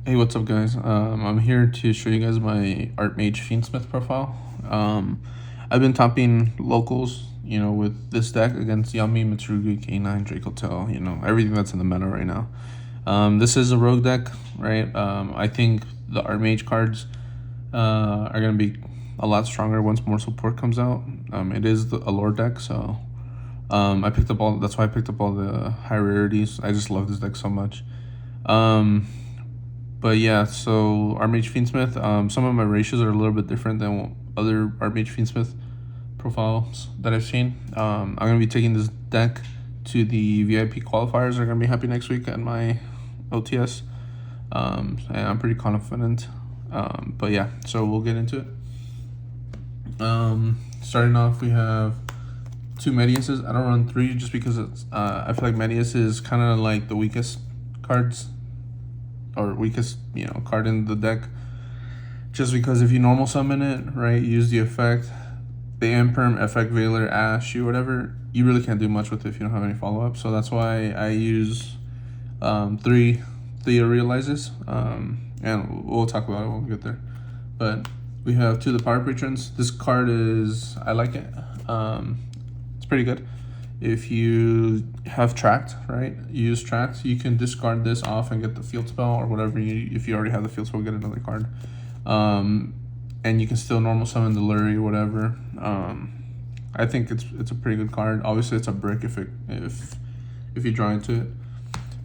Hey, what's up, guys? I'm here to show you guys my Artmage Fiendsmith profile. I've been topping locals, with this deck against Yami, Mitsurugi, K9, Dracotel, everything that's in the meta right now. This is a rogue deck, right? I think the Artmage cards are going to be a lot stronger once more support comes out. It is a lore deck, so that's why I picked up all the high rarities. I just love this deck so much. But yeah, so Artmage Fiendsmith, some of my ratios are a little bit different than other Artmage Fiendsmith profiles that I've seen. I'm going to be taking this deck to the VIP qualifiers that are going to be happening next week at my OTS. And I'm pretty confident. But yeah, so we'll get into it. Starting off, we have 2 Mediuses. I don't run 3 just because it's I feel like Medius is kind of like the weakest cards, or weakest card in the deck, just because if you normal summon it, right, use the effect, the Imperm, effect, Veiler, Ash, whatever, you really can't do much with it if you don't have any follow-up. So that's why I use 3 Thea Realizes, and we'll talk about it when we get there. But we have 2 of the Power Patrons. This card I like it. It's pretty good. If you have Tracked, right, use Tracked, you can discard this off and get the field spell or whatever. If you already have the field spell, get another card. And you can still normal summon the Lurie or whatever. I think it's a pretty good card. Obviously, it's a brick if you draw into it.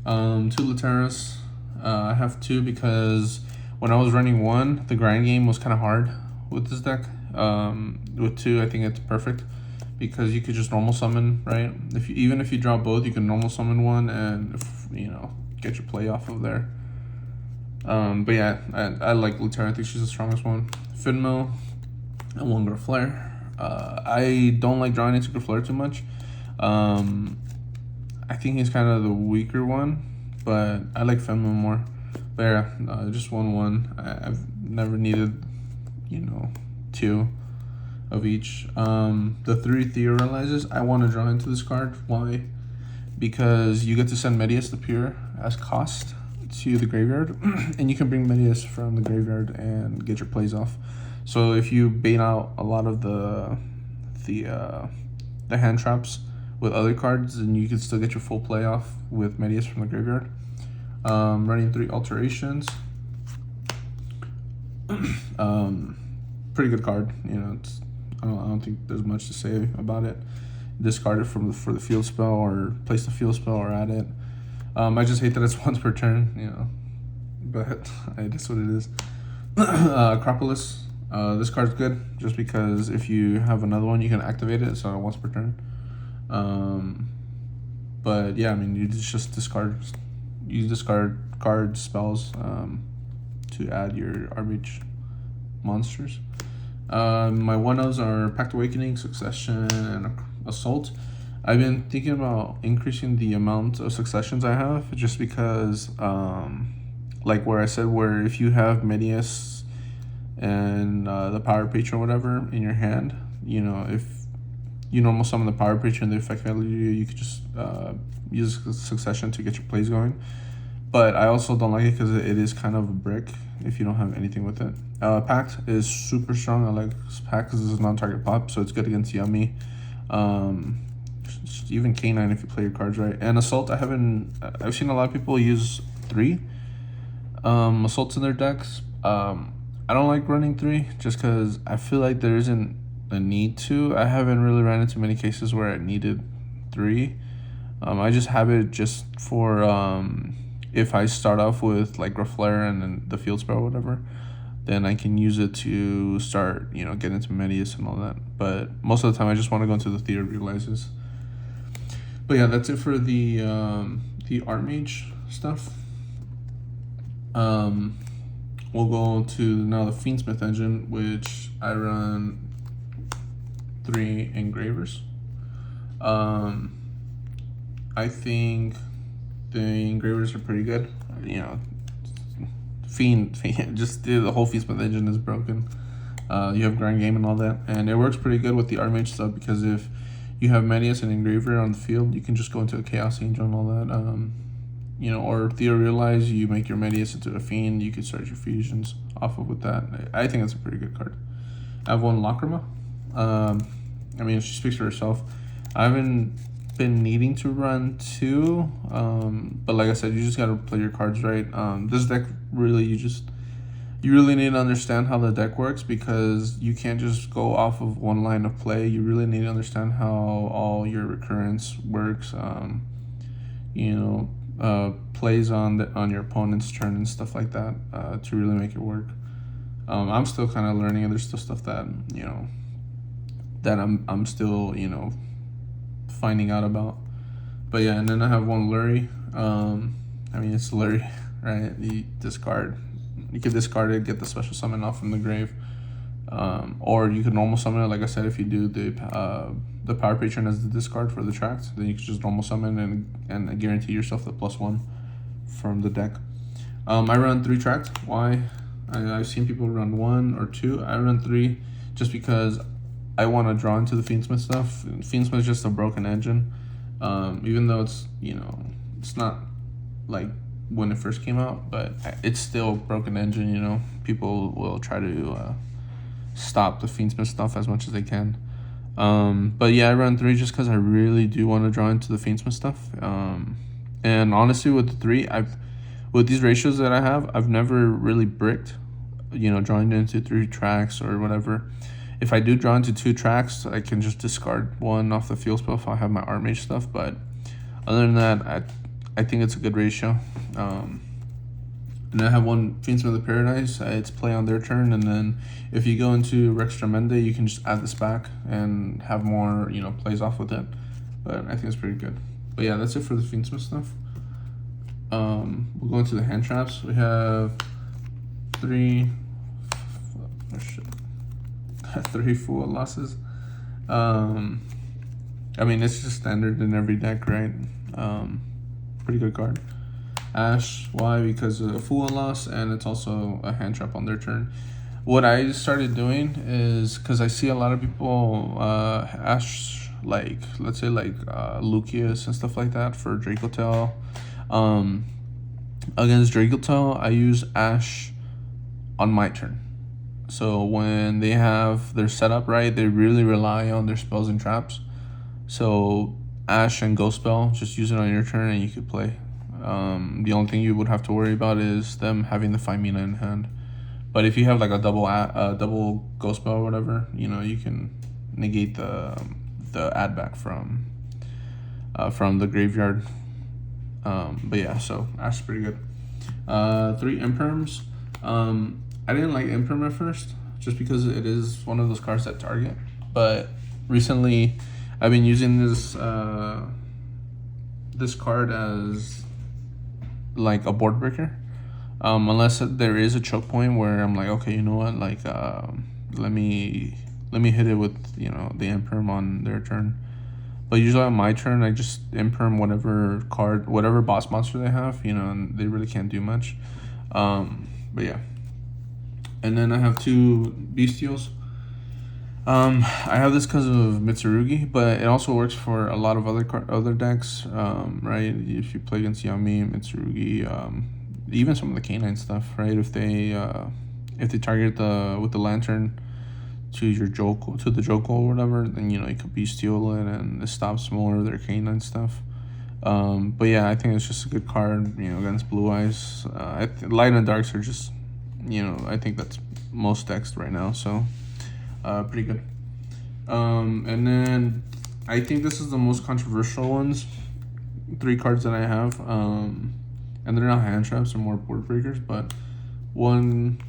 2 Lateras. I have 2 because when I was running 1, the grind game was kind of hard with this deck. With 2, I think it's perfect, because you could just normal summon, right? Even if you draw both, you can normal summon one and get your play off of there. But yeah, I like Lutera. I think she's the strongest one. Finmill and 1 Graflare. I don't like drawing into Graflare too much. I think he's kind of the weaker one, but I like Finmill more. But yeah, just 1/1. I've never needed 2 of each. The 3 Theorizes, I want to draw into this card. Why? Because you get to send Medius the Pure as cost to the graveyard, and you can bring Medius from the graveyard and get your plays off. So if you bait out a lot of the hand traps with other cards, then you can still get your full play off with Medius from the graveyard. Running 3 Alterations. Pretty good card. I don't think there's much to say about it. Discard it for the field spell, or place the field spell, or add it. I just hate that it's once per turn, but it is what it is. Acropolis. This card's good just because if you have another one, you can activate it, so once per turn. But yeah, I mean, you just discard card spells to add your Artmage monsters. My 1-ofs are Pact Awakening, Succession, and Assault. I've been thinking about increasing the amount of successions I have, just because, like where I said, where if you have Medius and the Power Patron or whatever in your hand, if you normal summon the Power Patron, the effect value, you could just use Succession to get your plays going. But I also don't like it because it is kind of a brick if you don't have anything with it. Pact is super strong. I like Pact because it's a non-target pop, so it's good against Yummy. Even K9 if you play your cards right. And Assault, I've seen a lot of people use 3 Assaults in their decks. I don't like running 3 just because I feel like there isn't a need to. I haven't really ran into many cases where I needed 3. I just have it just for if I start off with like Graflare and then the field spell or whatever, then I can use it to start, get into Medius and all that. But most of the time I just want to go into the Theater Realizes. But yeah, that's it for the Artmage stuff. We'll go to now the Fiendsmith engine, which I run 3 Engravers. I think the Engravers are pretty good. Fiend just the whole Fiendsmith engine is broken. You have grind game and all that, and it works pretty good with the Artmage stuff, because if you have Medius and Engraver on the field, you can just go into a Chaos Angel and all that. or Theorealize, you make your Medius into a Fiend, you could start your fusions off of with that. I think it's a pretty good card. I have one Lacrima. I mean, she speaks for herself. I haven't been needing to run two, but like I said, you just gotta play your cards right. This deck really, you really need to understand how the deck works, because you can't just go off of one line of play. You really need to understand how all your recurrence works. Plays on your opponent's turn and stuff like that, to really make it work. I'm still kind of learning, and there's still stuff that that I'm still finding out about. But yeah, and then I have one Lurie. I mean, it's Lurie, right? You can discard it, get the special summon off from the grave, or you can normal summon it. Like I said, if you do the Power Patron as the discard for the tract, then you can just normal summon and guarantee yourself the +1 from the deck. I run 3 tracks. Why? I've seen people run 1 or 2. I run 3 just because I want to draw into the Fiendsmith stuff. Fiendsmith is just a broken engine. Even though it's not like when it first came out, but it's still a broken engine. People will try to stop the Fiendsmith stuff as much as they can. But yeah, I run 3 just because I really do want to draw into the Fiendsmith stuff. And honestly, with the 3, with these ratios that I have, I've never really bricked, drawing into 3 tracks or whatever. If I do draw into 2 tracks, I can just discard 1 off the field spell if I have my Artmage stuff. But other than that, I think it's a good ratio. And I have one Fiendsmith of Paradise. It's play on their turn, and then if you go into Rex Tremenda, you can just add this back and have more, plays off with it. But I think it's pretty good. But yeah, that's it for the Fiendsmith stuff. We'll go into the hand traps. We have 3 full losses. I mean, it's just standard in every deck, right? Pretty good card. Ash, why? Because of a Fool and Loss, and it's also a hand trap on their turn. What I started doing is, because I see a lot of people Ash, let's say Lucius and stuff like that for Dracotail. Against Dracotail, I use Ash on my turn. So when they have their setup right, they really rely on their spells and traps. So Ash and Ghost Spell, just use it on your turn and you could play. The only thing you would have to worry about is them having the 5 mana in hand. But if you have like a double Ghost Spell or whatever, you can negate the add back from the graveyard. But yeah, so Ash is pretty good. 3 Imperms. I didn't like Imperm at first, just because it is one of those cards that target. But recently, I've been using this card as like a board breaker. Unless there is a choke point where I'm like, okay, you know what, like let me hit it with the Imperm on their turn. But usually on my turn, I just Imperm whatever boss monster they have, and they really can't do much. But yeah. And then I have 2 Bestials. I have this because of Mitsurugi, but it also works for a lot of other decks, right? If you play against Yami, Mitsurugi, even some of the canine stuff, right? If they target with the lantern to the Joko or whatever, then you could Bestial it and it stops more of their canine stuff. But yeah, I think it's just a good card, against Blue Eyes. Light and Darks are just, I think that's most decks right now, so pretty good. And then I think this is the most controversial ones, 3 cards that I have, and they're not hand traps, they're more board breakers. But one,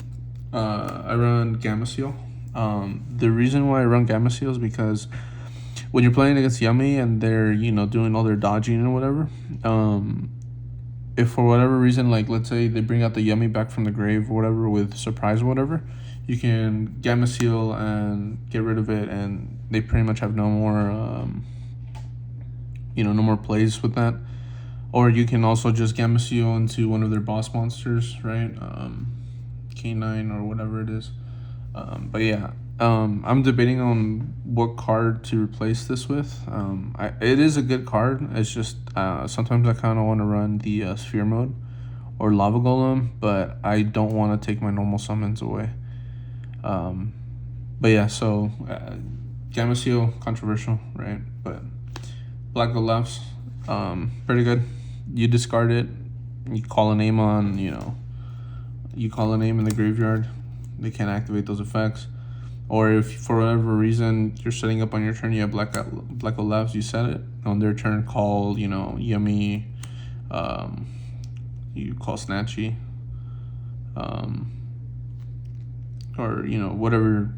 I run Gamma Seal. The reason why I run Gamma Seal is because when you're playing against Yummy and they're doing all their dodging or whatever, if for whatever reason, like let's say they bring out the Yummy back from the grave or whatever with surprise or whatever, you can Gamma Seal and get rid of it, and they pretty much have no more no more plays with that. Or you can also just Gamma Seal into one of their boss monsters, right? K9 or whatever it is. But yeah, I'm debating on what card to replace this with. It is a good card. It's just sometimes I kind of want to run the sphere mode or lava golem, but I don't want to take my normal summons away. But yeah, so Gamma Seal, controversial, right? But Black Gloves, pretty good. You discard it, you call a name on, you call a name in the graveyard. They can't activate those effects. Or if for whatever reason you're setting up on your turn, you have Black Gloves, you set it. On their turn, call, Yummy, you call Snatchy, or, whatever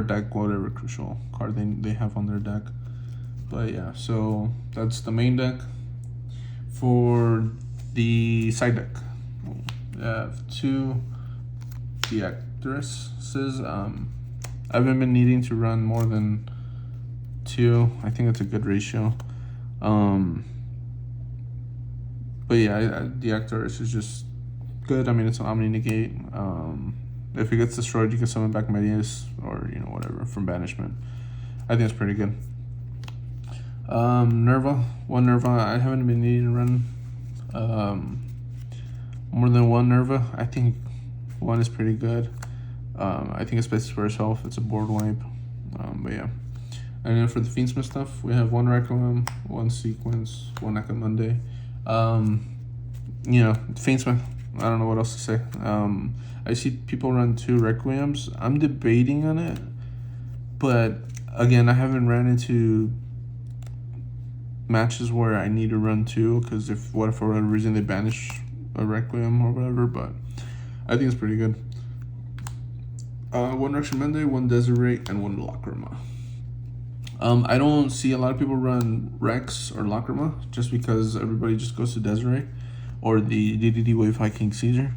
deck, whatever crucial card they have on their deck. But yeah, so that's the main deck. For the side deck, we have 2 Theactresses. I haven't been needing to run more than 2. I think it's a good ratio. But yeah, the Actress is just good. I mean, it's an Omni Negate. If it gets destroyed, you can summon back Medius or whatever from banishment. I think it's pretty good. Nerva, 1 Nerva. I haven't been needing to run more than 1 Nerva. I think 1 is pretty good. I think it's best for herself. It's a board wipe. But yeah. And then for the Fiendsmith stuff, we have 1 Requiem, 1 Sequence, 1 Echo Monday. Fiendsmith, I don't know what else to say. I see people run 2 Requiems. I'm debating on it, but again, I haven't ran into matches where I need to run 2, because what if for whatever reason they banish a Requiem or whatever. But I think it's pretty good. 1 Rection Monday, 1 Desiree, and 1 Lacrima. I don't see a lot of people run Rex or Lacrima just because everybody just goes to Desiree or the DDD Wave High King Caesar.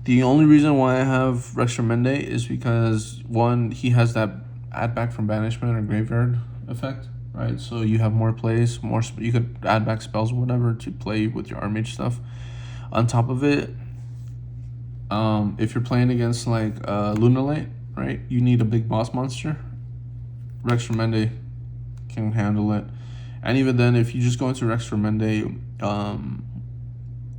The only reason why I have Rex Tremende is because 1, he has that add back from banishment or graveyard effect, right? So you have more plays, you could add back spells or whatever to play with your Artmage stuff. On top of it, if you're playing against like Lunalite, right, you need a big boss monster. Rex Tremende can handle it. And even then, if you just go into Rex Tremende,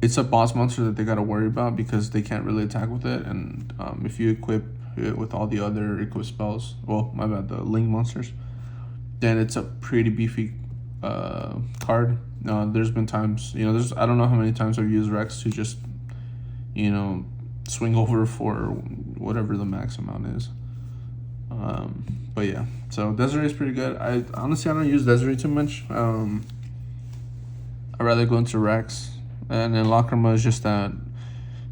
it's a boss monster that they got to worry about because they can't really attack with it. And if you equip it with all the other equip spells, the Ling monsters, then it's a pretty beefy card. There's been times, I don't know how many times I've used Rex to just, swing over for whatever the max amount is. But yeah, so Desiree is pretty good. I don't use Desiree too much. I'd rather go into Rex. And then Lacrima is just that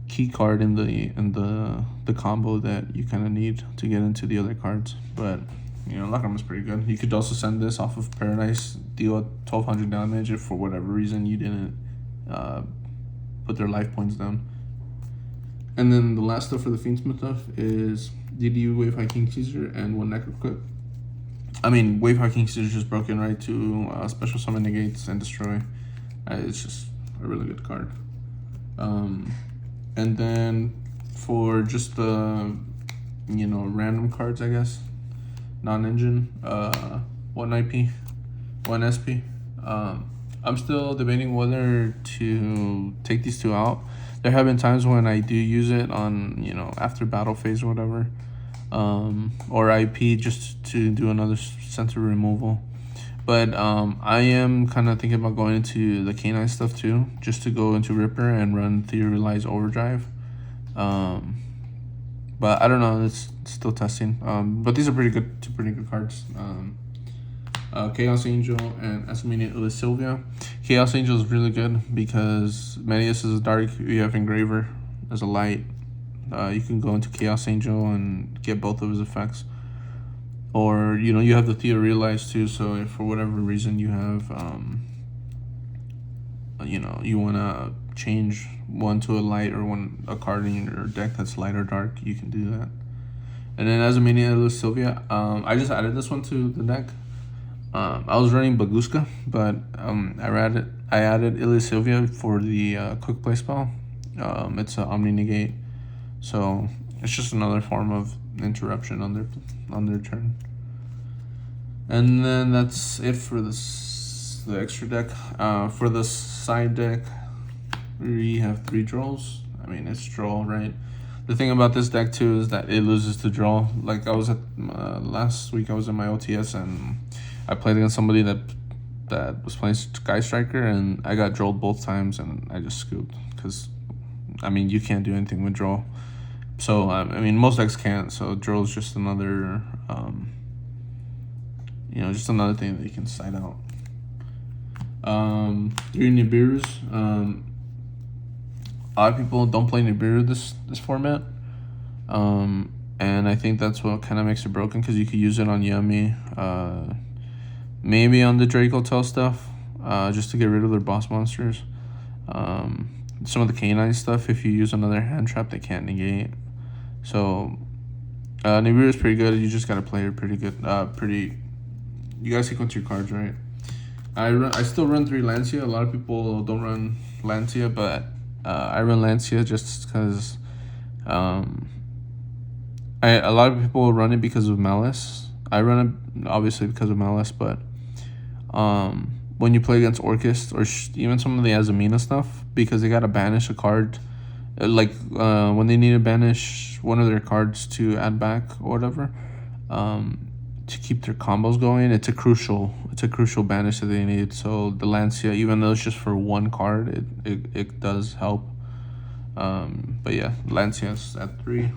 key card in the combo that you kind of need to get into the other cards. But Lacrima is pretty good. You could also send this off of Paradise, deal 1200 damage if for whatever reason you didn't put their life points down. And then the last stuff for the Fiendsmith stuff is DDU Wave High King Caesar and 1 Necroquip. I mean, Wave High King Caesar is just broken right to special summon negates and destroy. It's just a really good card. And then for just the random cards, I guess, non-engine, 1 IP, 1 SP. I'm still debating whether to take these 2 out. There have been times when I do use it on after battle phase or whatever, or IP just to do another center removal. But I am kind of thinking about going into the Canine stuff too, just to go into Ripper and run Theorealize Overdrive. But I don't know, it's still testing. But these are two pretty good cards. Chaos Angel and Asmini Sylvia. Chaos Angel is really good because Medius is a dark, you have Engraver as a light. You can go into Chaos Angel and get both of his effects. Or, you have the Theorealize too, so if for whatever reason you have, you want to change 1 to a light or a card in your deck that's light or dark, you can do that. And then as a mini Sylvia, I just added this one to the deck. I was running Baguska, but I added Ilya Sylvia for the quick play spell. It's an Omni Negate, so it's just another form of interruption on their turn. And then that's it for the extra deck. For the side deck, we have 3 draws. I mean, it's draw, right? The thing about this deck too is that it loses to draw. Like I was at last week, I was in my OTS and I played against somebody that was playing Sky Striker, and I got drolled both times, and I just scooped because, I mean, you can't do anything with draw. So I mean, most decks can't. So draw is just another, just another thing that you can side out. 3 Nibiru's. A lot of people don't play Nibiru this format, and I think that's what kind of makes it broken, because you could use it on Yummy, maybe on the Draco Tail stuff, just to get rid of their boss monsters. Some of the canine stuff, if you use another hand trap, they can't negate. So Nibiru is pretty good. You just gotta play it pretty good. You gotta sequence your cards right. I still run 3 Lancia. A lot of people don't run Lancia, but I run Lancia just because a lot of people run it because of Malice. I run it obviously because of Malice, but when you play against Orcust or even some of the Azamina stuff, because they gotta banish a card, like when they need to banish one of their cards to add back or whatever, to keep their combos going, it's a crucial banish that they need. So the Lancia, even though it's just for 1 card, it does help. But yeah, Lancia's at 3,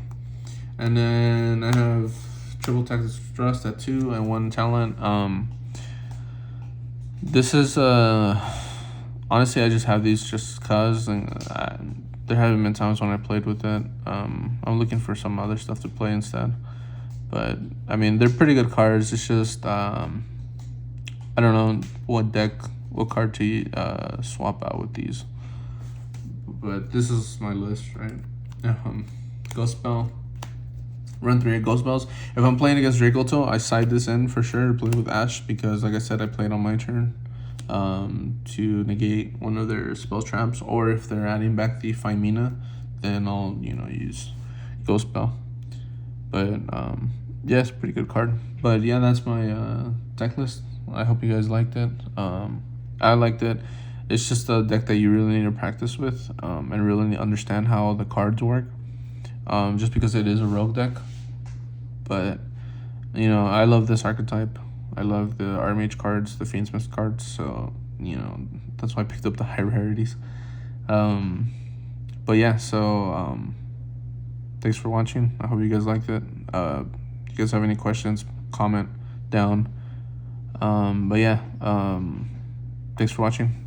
and then I have Triple Tactics Thrust at 2 and 1 talent. This is honestly, I just have these just cause, and there haven't been times when I played with it. I'm looking for some other stuff to play instead. But I mean, they're pretty good cards. It's just I don't know what card to swap out with these. But this is my list, right? Ghost Spell. Run 3 Ghost Spells. If I'm playing against Dracoto, I side this in for sure to play with Ash, because like I said, I played on my turn to negate one of their spell traps, or if they're adding back the Femina, then I'll use Ghost Spell. But yeah, it's a pretty good card. But yeah, that's my deck list. I hope you guys liked it. I liked it. It's just a deck that you really need to practice with, and really understand how the cards work, just because it is a rogue deck. But I love this archetype. I love the Artmage cards, the Fiendsmith cards, so that's why I picked up the high rarities. But yeah, so thanks for watching. I hope you guys liked it. If you guys have any questions, comment down. But yeah, thanks for watching.